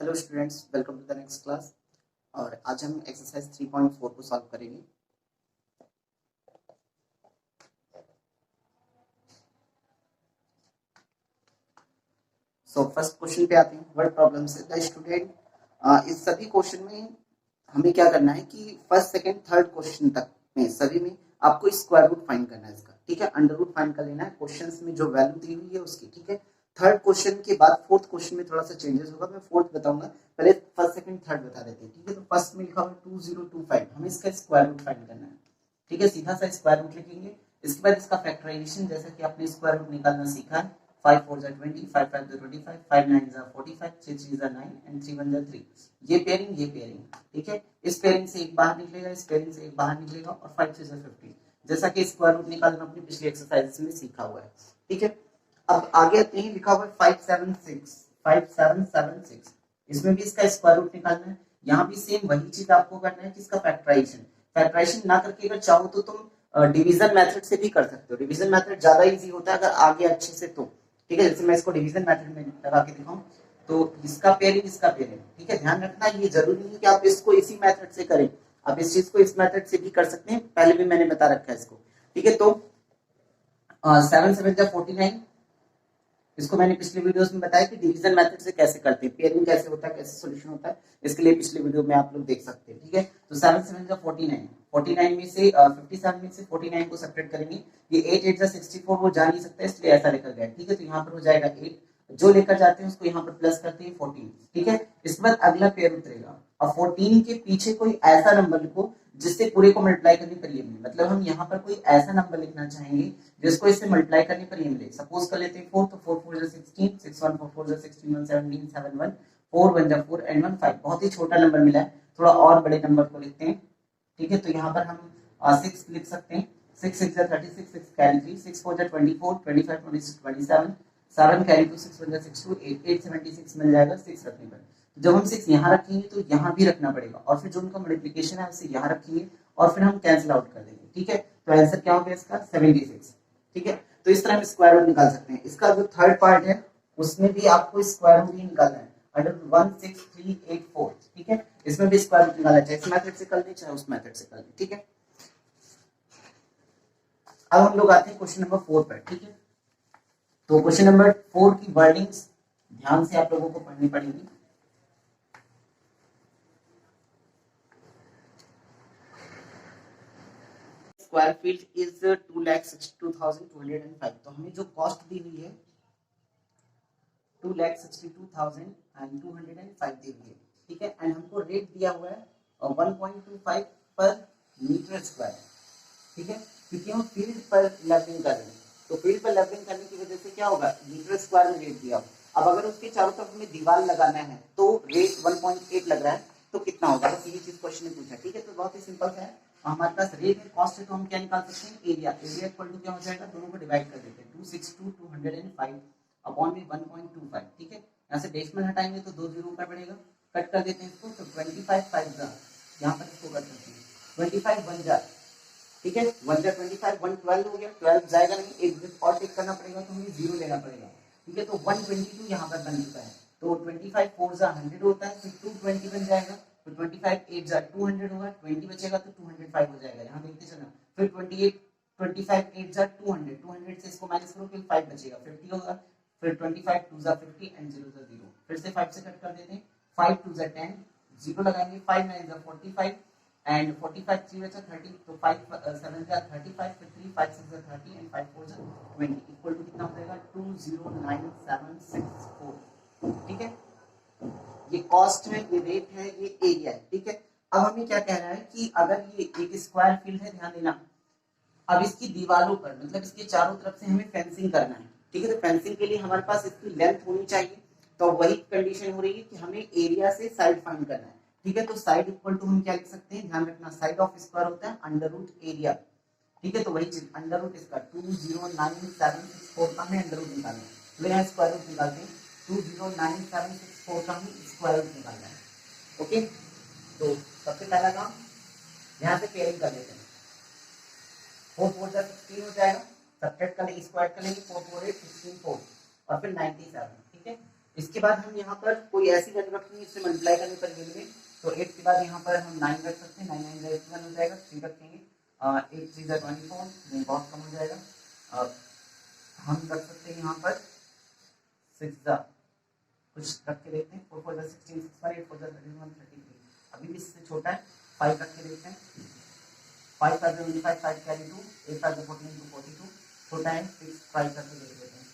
Hello students, welcome to the next class. और आज हम एक्सरसाइज 3.4 को सॉल्व करेंगे। सो फर्स्ट क्वेश्चन पे आते हैं। वर्ड प्रॉब्लम से द स्टूडेंट, इस सभी क्वेश्चन में हमें क्या करना है कि फर्स्ट सेकंड थर्ड क्वेश्चन तक में सभी में आपको स्क्वायर रूट फाइंड करना है इसका। ठीक है, अंडर रूट फाइंड कर लेना है क्वेश्चंस में जो वैल्यू दी हुई है उसकी। ठीक है, थर्ड क्वेश्चन के बाद फोर्थ क्वेश्चन में थोड़ा सा चेंजेस होगा, मैं फोर्थ बताऊंगा, पहले फर्स्ट सेकंड थर्ड बता देते हैं। ठीक है, तो फर्स्ट में लिखा हुआ 2025, हमें इसका स्क्वायर रूट फाइंड करना है। ठीक है, सीधा सा स्क्वायर रूट लिखेंगे। इसके बाद इसका फैक्टराइजेशन, जैसा कि आपने स्क्वायर रूट निकालना सीखा है। 5 4 जा 20, 5 5 जा 25, 5 9 जा 45, 6 3 जा 9 एंड 3 1 जा 3। ये पेयरिंग, ये पेयरिंग। ठीक है, इस पेयरिंग से एक बाहर निकलेगा, इस पेयरिंग से एक बाहर निकलेगा और 5 6 जा 50, जैसा कि स्क्वायर रूट निकालना अपनी पिछली एक्सरसाइजेस में सीखा हुआ है। ठीक है, अब आगे आते हैं, लिखा हुआ है 5776। इसमें भी इसका स्क्वायर रूट निकालना है। यहाँ भी सेम वही चीज आपको करना है कि इसका फैक्टराइजेशन। फैक्टराइजेशन ना करके अगर चाहो तो तुम डिवीजन मेथड से भी कर सकते हो। डिवीजन मेथड ज्यादा इजी होता है अगर आगे अच्छे से तो। ठीक है, जैसे मैं इसको डिवीजन मेथड में लगा के दिखाऊं तो इसका पेयरिंग, इसका पेयरिंग। ठीक है, ध्यान रखना, ये जरूरी नहीं कि आप इसको इसी मेथड से करें, आप इस चीज को इस मेथड से भी कर सकते हैं, पहले भी मैंने बता रखा है इसको। ठीक है, तो 7 7 जा 49, इसको मैंने पिछले वीडियोस में बताया कि डिवीजन मेथड से कैसे करते हैं, पेयरिंग कैसे होता है, कैसे सॉल्यूशन होता है, इसके लिए पिछले वीडियो में आप लोग देख सकते हैं। ठीक है, तो 7 7 जा 49, 49 में से 57 में से 49 को सब्ट्रैक्ट करेंगे। ये 8 8 जा 64, वो जा नहीं सकता इसलिए ऐसा लेकर गए। ठीक है, तो यहाँ पर हो जाएगा 8, जो लेकर जाते हैं उसको यहाँ पर प्लस करते हैं 14। ठीक है, इसके बाद अगला पेयर उतरेगा और 14 के पीछे कोई ऐसा नंबर लिखो जिससे पूरे को मल्टीप्लाई करने पर ये मिले। मतलब हम यहाँ पर कोई ऐसा नंबर लिखना चाहेंगे जिसको इससे मल्टीप्लाई करने पर ये मिले। सपोज कर लेते हैं 4, तो 4 4 जा 16, 6 1 4 4 जा 16, 1 17, 7 1 4 1 जा 4 एंड 1 5। बहुत ही छोटा नंबर मिला है, थोड़ा और बड़े नंबर को लिखते हैं। ठीक है, तो यहाँ पर हम 6 लिख सकते हैं। 6 6 जा 36, 6 कैरी 3, 6 4 जा 24, 25 26 27, 7 कैरी 2, 6 1 जा 6 2, 8 8 76 मिल जाएगा 6 रखने पर। जब हम 6 यहाँ रखेंगे तो यहाँ भी रखना पड़ेगा और फिर जो उनका मल्टीप्लिकेशन है उसे यहाँ रखेंगे और फिर हम कैंसिल आउट कर देंगे। ठीक है, तो आंसर क्या हो गया इसका 76। ठीक है, तो इस तरह हम स्क्वायर रूट निकाल सकते हैं। इसका जो थर्ड पार्ट है उसमें भी आपको स्क्वायर रूट ही निकालना है, अंडर 16384। ठीक है, इसमें भी स्क्वायर रूट निकालना, चाहे इस मेथड से कर ले चाहे उस मेथड से कर ले। ठीक है, अब हम लोग आते हैं क्वेश्चन नंबर 4 पर। ठीक है, तो क्वेश्चन नंबर 4 की वर्डिंग्स ध्यान से आप लोगों को पढ़नी पड़ेगी। Square field is 2,62,205। तो हमें जो कॉस्ट दी हुई है 2,62,205 दी हुई है। ठीक है, एंड हमको रेट दिया हुआ है 1.25 पर मीटर स्क्वायर। ठीक है, क्योंकि हम फील्ड पर लेवलिंग कर रहे हैं, तो फील्ड पर लेवलिंग करने की वजह से क्या होगा, मीटर स्क्वायर में रेट दिया होगा। अब अगर उसके चारों तरफ हमें दीवार लगाना है तो रेट 1.8 लग रहा है, तो कितना होगा, बस ये चीज क्वेश्चन में पूछा। ठीक है, तो बहुत ही सिंपल है, हमारे पास रेट है, कॉस्ट है, तो हम क्या निकाल सकते हैं, एरिया। एरिया इक्वल टू क्या हो जाएगा, दोनों को डिवाइड कर देते हैं, 262,205 अपॉन में 1.25। ठीक है, यहाँ से डेसिमल हटाएंगे तो 2 जीरो ऊपर बढ़ेगा, कट कर देते हैं इसको, तो 25 5 जा, यहाँ पर इसको कट करते हैं, 25 1 जा। ठीक है, 1 जा 25, 1 12 हो गया, 12 जाएगा नहीं, एक डिजिट और टिक करना पड़ेगा, तो हमें 0 लेना पड़ेगा। ठीक है, तो 122 यहाँ पर बन चुका है, तो 25 4 जा 100 होता है, फिर 220 बन जाएगा, तो 25 8 जा 200 होगा, 20 बचेगा तो 205 हो जाएगा, यहाँ देखते चलना। फिर 28 25 8 जा 200, 200 से इसको माइनस करो, फिर 5 बचेगा, 50 होगा, फिर 25 2 जा 50 एंड 0 जा 0, फिर से 5 से कट कर देते हैं, 5 2 जा 10, 0 लगाएंगे, 5 9 जा 45 एंड 45 3 बचा 30, तो 5 7 जा 35, फिर 3 5 6 जा 30 एंड 5 4 जा 20 इक्वल टू कितना हो जाएगा 209,764। ठीक है, ये कॉस्ट है, ये रेट है, ये एरिया है। ठीक है, अब हमें क्या कह रहा है कि अगर ये एक स्क्वायर फील्ड है, ध्यान देना, अब इसकी दीवारों पर मतलब इसके चारों तरफ से हमें फेंसिंग करना है। ठीक है, तो फेंसिंग के लिए हमारे पास इसकी लेंथ होनी चाहिए, तो वही कंडीशन हो रही है कि हमें एरिया से साइड फाइंड करना है। ठीक है, तो साइड इक्वल टू हम क्या लिख सकते हैं, ध्यान रखना, साइड ऑफ स्क्वायर होता है अंडर रूट एरिया। ठीक है, तो वही चीज अंडर रूट इसका 209,764 का हमें अंडर रूट निकालना है, तो यहाँ स्क्वायर रूट निकालते हैं, 209,764 का हमें स्क्वायर रूट निकालना है। ओके, तो सबसे पहला काम यहाँ से पेयरिंग कर लेते हैं, 4 4 जा 16 हो जाएगा, सब्ट्रैक्ट कर लेंगे, स्क्वायर कर लेंगे, 4 4 8 16 4 और फिर 97। ठीक है, इसके बाद हम यहाँ पर कोई ऐसी वैल्यू रखेंगे इससे मल्टीप्लाई करने पर ये मिले, तो 8 के बाद यहाँ पर हम 9 रख सकते हैं, 9 9 1 हो जाएगा, 3 रखेंगे, 8 3 24, नहीं बहुत कम हो जाएगा, हम रख सकते हैं यहाँ पर 6 कुछ रख के देखते हैं, 4 4 16 6 पर 8 4 31 33, अभी भी इससे छोटा है, 5 रख के देखते हैं, 5 5 25 5 कैरी 2, 8 5 14 2 42, छोटा है, 6 5 करके देख लेते हैं,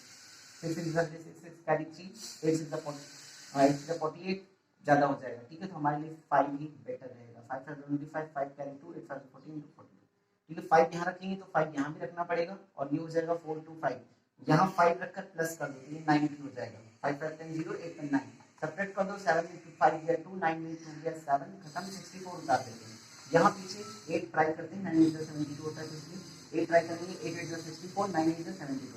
6 6 कैरी 3, 8 6 48 ज्यादा हो जाएगा, ठीक है, तो हमारे लिए 5 ही बेटर रहेगा, 5 5 25 5 कैरी 2, 8 5 14 2 42, ठीक है, 5 यहाँ रखेंगे तो 5 यहाँ भी रखना पड़ेगा, और ये हो जाएगा 4 2 5, यहाँ 5 रखकर प्लस कर दो तो ये 9 हो जाएगा, 5 5 10 0 8 10 9, सब्ट्रैक्ट कर दो, 7 into 5 गया 2, 9 into 2 गया 7, खत्म, 64 उतार देते हैं, यहाँ पीछे 8 ट्राई करते हैं, 9 into 72 होता है, इसलिए 8 ट्राई करेंगे, 8 into 64, 9 into 72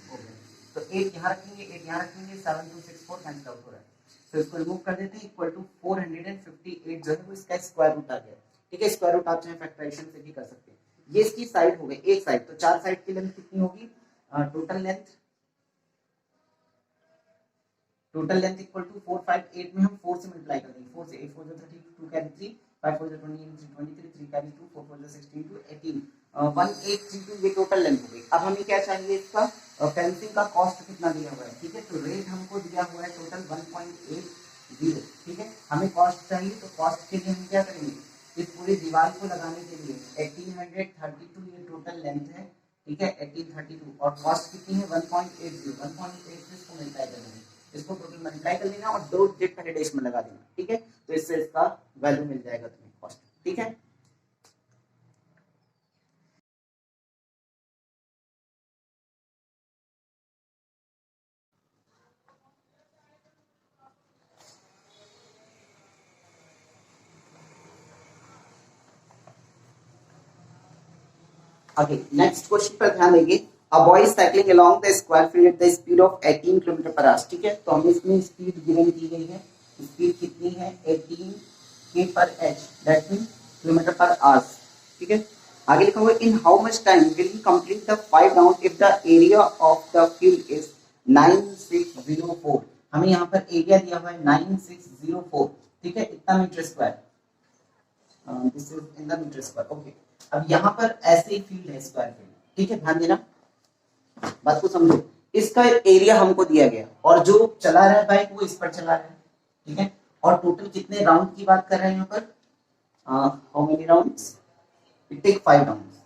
हो गया, तो 8 यहाँ रखेंगे, 8 यहाँ रखेंगे, 7 2 6 4 कैंसिल आउट हो रहा है, तो इसको रिमूव कर देते हैं, इक्वल टू 458 जो है वो इसका स्क्वायर रूट आ गया, ठीक है, स्क्वायर रूट आप चाहे फैक्टराइजेशन से भी कर सकते हैं, ये इसकी साइड हो गई, एक साइड, तो 4 साइड की लेंथ कितनी होगी, टोटल लेंथ इक्वल टू 4 5 8 में हम 4 से मल्टीप्लाई कर देंगे, 4 से 8 4 30 2 कैरी 3 5 4 20 23 3 कैरी 2 4 4 16 2 18 1832 ये टोटल लेंथ हो गई। अब हमें क्या चाहिए, इसका फेंसिंग का कॉस्ट कितना दिया हुआ है, ठीक है, तो रेट हमको दिया हुआ है टोटल 1.80, ठीक है, हमें कॉस्ट चाहिए, तो कॉस्ट के लिए हम क्या करेंगे, इस पूरी दीवार को लगाने के लिए 1832 ये टोटल लेंथ है, ठीक है, 1832, और कॉस्ट कितनी है 1.80, 1.80 इसको मल्टीप्लाई कर देंगे, इसको टोटल मल्टीप्लाई कर लेना और 2 डिजिट पहले डेश में लगा देना, ठीक है, तो इससे इसका वैल्यू मिल जाएगा तुम्हें कॉस्ट, ठीक है। आगे नेक्स्ट क्वेश्चन पर ध्यान देंगे, a boy cycling along the square field at the speed of 18 kilometre per hour, ठीक है, तो हमें इसमें स्पीड गिवन की गई है, स्पीड कितनी है 18 के पर H, that mean kilometre per hour, ठीक है, आगे लिखा हुआ है in how much time will he complete the 5 round if the area of the field is 9604, हमें यहाँ पर एरिया दिया हुआ है 9604, ठीक है, इतना meter square, this is in the meter square, okay. अब यहाँ पर ऐसे ही फील्ड है स्क्वायर फील्ड, ठीक है, ध्यान देना, बात को समझो, इसका एरिया हमको दिया गया और जो चला रहा है बाइक वो इस पर चला रहा है, ठीक है, और टोटल कितने राउंड की बात कर रहे हैं यहाँ पर, how many rounds, it take 5 rounds,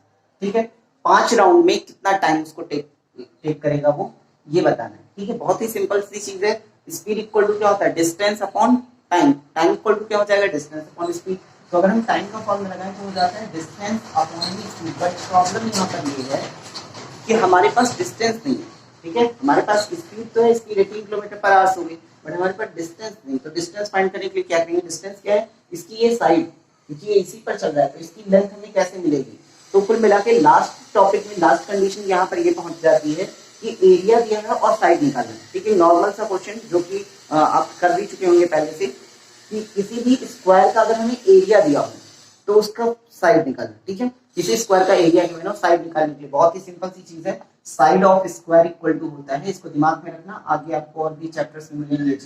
ठीक है, 5 राउंड में कितना टाइम उसको टेक करेगा वो ये बताना है, ठीक है, बहुत ही सिंपल सी चीज है, स्पीड इक्वल टू क्या होता है distance upon time, time equal to क्या हो जाएगा डिस्टेंस अपॉन स्पीड, तो अगर हम टाइम का फॉर्मूला लगाएं तो हो जाता है distance upon speed, but problem यहाँ पर ये है कि हमारे पास डिस्टेंस नहीं है, ठीक है, हमारे पास स्पीड तो है, स्पीड 18 किलोमीटर पर आवर होगी, बट हमारे पास डिस्टेंस नहीं, तो डिस्टेंस फाइंड करने के लिए क्या करेंगे, डिस्टेंस क्या है इसकी ये साइड, क्योंकि ये इसी पर चल रहा है तो इसकी लेंथ हमें कैसे मिलेगी, तो कुल मिला के लास्ट टॉपिक में लास्ट कंडीशन यहाँ पर ये पहुंच जाती है कि एरिया दिया है और साइड निकालना है, ठीक है, नॉर्मल सा क्वेश्चन जो कि आप कर भी चुके होंगे पहले से, कि किसी भी स्क्वायर का अगर हमें एरिया दिया हो तो उसका साइड निकालना, ठीक है, किसी स्क्वायर का एरिया जो है ना साइड निकालने के लिए बहुत ही सिंपल सी चीज है, side of square equal to होता है, इसको दिमाग में रखना, आगे आपको और भी चैप्टर्स में मिलेंगे,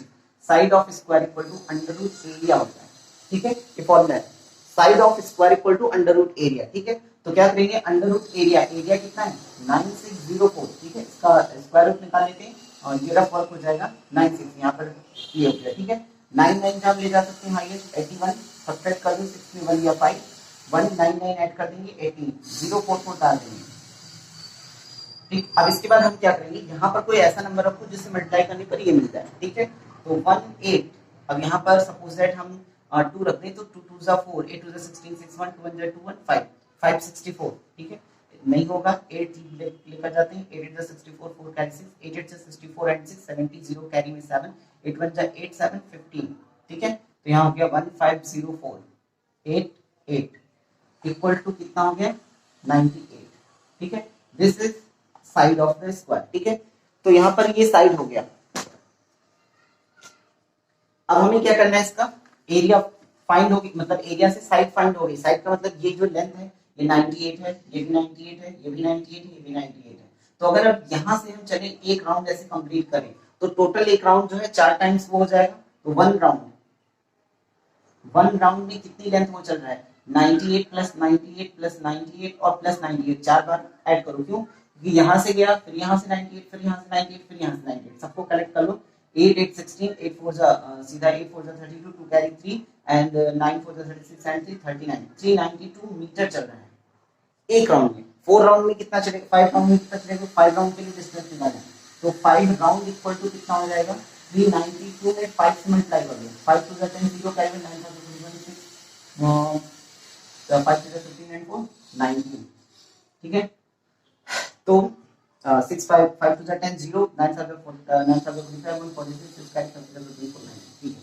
side of square equal to under root area होता है, ठीक है, ये फॉर्मूला है, side of square equal to under root area, ठीक है, तो क्या करेंगे अंडर रूट एरिया, एरिया कितना है 9604, ठीक है, इसका स्क्वायर रूट निकाल लेते हैं और ये रफ वर्क हो जाएगा 96, यहाँ पर ये हो गया, ठीक है, 99 जब ले जा सकते हैं हाईएस्ट 81, सब्ट्रैक्ट कर दो 6 में 1 या 5, 199 ऐड कर देंगे 18, 044 डाल देंगे, ठीक, अब इसके बाद हम क्या करेंगे, यहाँ पर कोई ऐसा नंबर रखो जिससे मल्टीप्लाई करने पर ये मिलता है, ठीक है, तो 18, अब यहाँ पर सपोज दैट हम 2 रख दें तो 2 2 जा 4, 8 2 जा 16, 6 1 2 1 जा 2 1 5, 564, ठीक है, नहीं होगा 8 लेकर जाते हैं, 8 8 जा 64, 4 कैरी 6, 8 8 जा 64 एंड 6 70, 0 कैरी में 7, 8 1 जा 8 7 15, ठीक है, तो यहाँ हो गया 1504 8 8 इक्वल टू कितना हो गया 98, ठीक है, this is side of the square, ठीक है, तो यहाँ पर ये साइड हो गया, अब हमें क्या करना है, इसका एरिया फाइंड होगी, मतलब एरिया से साइड फाइंड होगी, साइड का मतलब ये जो लेंथ है ये 98 है, ये भी 98 है, ये भी 98 है, ये भी 98 है, तो अगर अब यहाँ से हम चले एक राउंड ऐसे कंप्लीट करें तो टोटल एक राउंड जो है 4 टाइम्स वो हो जाएगा। तो वन राउंड में कितनी लेंथ वो चल रहा है, 98 प्लस 98 प्लस 98 और प्लस 98, 4 बार ऐड करो। क्यों, क्योंकि यहाँ से गया, फिर यहाँ से 98, फिर यहाँ से 98, फिर यहाँ से 98, सबको कलेक्ट कर लो। 8 8 16, 8 4 जा सीधा 8 4 जा 32, 2 कैरी 3 एंड 9 4 जा 36 एंड 3 39, 392 मीटर चल रहा है एक राउंड में। 4 राउंड में कितना चलेगा, 5 राउंड में कितना चलेगा, 5 राउंड के लिए डिस्टेंस निकालना है। तो 5 राउंड इक्वल टू कितना हो जाएगा, 392 में 5 से मल्टीप्लाई कर दो, 5 2 जा 10, 0 कैरी 9 5 2 जा 15 एंड 4 19, ठीक है। तो 6 5 5 2 जा 10, 0 9 7 9 7 45 1 46 6 कैरी 24 ठीक है।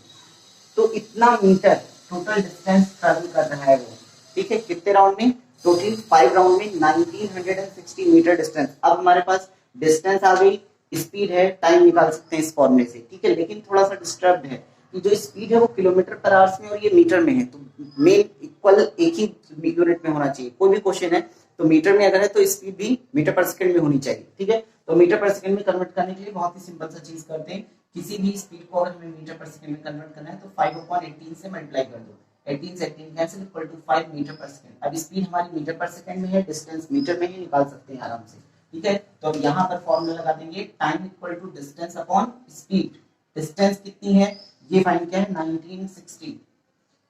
तो इतना मीटर टोटल डिस्टेंस ट्रैवल कर रहा है वो, ठीक है। कितने राउंड में, टोटल 5 राउंड में 1960 मीटर डिस्टेंस। अब हमारे पास डिस्टेंस आ गई, स्पीड है, टाइम निकाल सकते हैं इस फॉर्मूले से, ठीक है। लेकिन थोड़ा सा डिस्टर्ब है कि जो स्पीड है वो किलोमीटर पर आवर्स में और ये मीटर में है, तो मेन इक्वल एक ही यूनिट में होना चाहिए। कोई भी क्वेश्चन है तो मीटर में अगर है तो स्पीड भी मीटर पर सेकंड में होनी चाहिए, ठीक है। तो मीटर पर सेकंड में कन्वर्ट करने के लिए बहुत ही सिंपल सा चीज करते हैं, किसी भी स्पीड को अगर हमें मीटर पर सेकंड में कन्वर्ट करना है तो 5/18 से मल्टीप्लाई कर दो, 18 से 18 कैंसिल इक्वल टू 5 मीटर पर सेकंड। अब स्पीड हमारी मीटर पर सेकंड में है, डिस्टेंस मीटर में ही निकाल सकते हैं आराम से, ठीक है। तो अब यहाँ पर फॉर्मूला लगा देंगे, time equal to distance upon speed. Distance कितनी है, ये फाइंड किया है 1960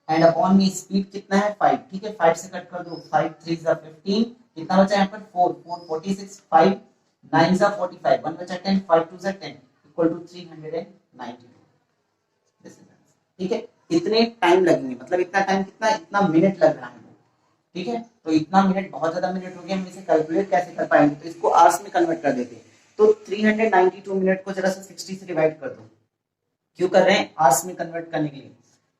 एंड अपॉन में स्पीड कितना है 5, ठीक है। 5 से कट कर दो, 5 3 जा 15, कितना बचा यहाँ पर 4 4 46, 5 9 जा 45, 1 बचा 10, 5 2 जा 10 इक्वल टू 392, ठीक है। इतने टाइम लगेंगे, मतलब इतना टाइम कितना, इतना मिनट लग रहा है, ठीक है। तो इतना मिनट, बहुत ज्यादा मिनट हो गया, हम इसे कैलकुलेट कैसे कर पाएंगे, तो इसको आवर्स में कन्वर्ट कर देते हैं। तो 392 मिनट को जरा सा 60 से डिवाइड कर दो, क्यों कर रहे हैं, आवर्स में कन्वर्ट करने के लिए।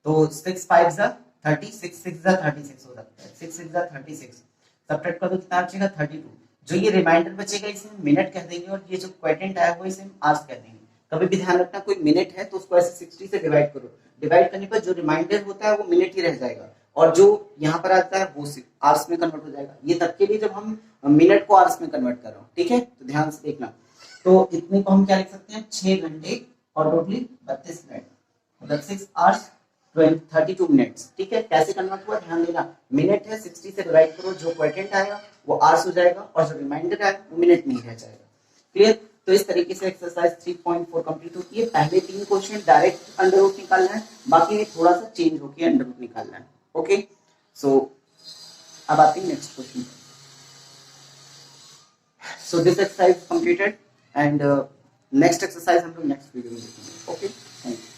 तो 6 5 जा 30, 6 6 जा 36 हो जाता है, 6 6 जा 36, सब्ट्रैक्ट कर दो, कितना बचेगा 32। जो ये रिमाइंडर बचेगा इसे मिनट कह देंगे और ये जो क्वोटिएंट आया हुआ इसे हम आवर्स कह देंगे। कभी भी ध्यान रखना, कोई मिनट है तो उसको ऐसे 60 से डिवाइड करो, डिवाइड करने पर जो रिमाइंडर होता है वो मिनट ही रह जाएगा और जो यहाँ पर आता है वो आवर्स में कन्वर्ट हो जाएगा। ये तब के लिए जब हम मिनट को आवर्स में कन्वर्ट कर रहे हो, ठीक है। तो ध्यान से देखना, तो इतने को हम क्या लिख सकते हैं, 6 घंटे और टोटली 32 मिनट, मतलब 6 आवर्स 32 मिनट्स, ठीक है। कैसे कन्वर्ट हुआ ध्यान देना, मिनट है 60 से डिवाइड करो, जो क्वोटिएंट आएगा वो आवर्स हो जाएगा और जो रिमाइंडर आएगा वो मिनट में ही रह जाएगा, क्लियर। तो इस तरीके से एक्सरसाइज 3.4 कंप्लीट होती है। पहले 3 क्वेश्चन डायरेक्ट अंडर रूट निकालना है, बाकी में थोड़ा सा चेंज होकर अंडर रूट निकालना है, ओके। सो अब आते हैं next question. So this exercise completed and next exercise हम लोग नेक्स्ट वीडियो में देखेंगे, ओके। Thank you.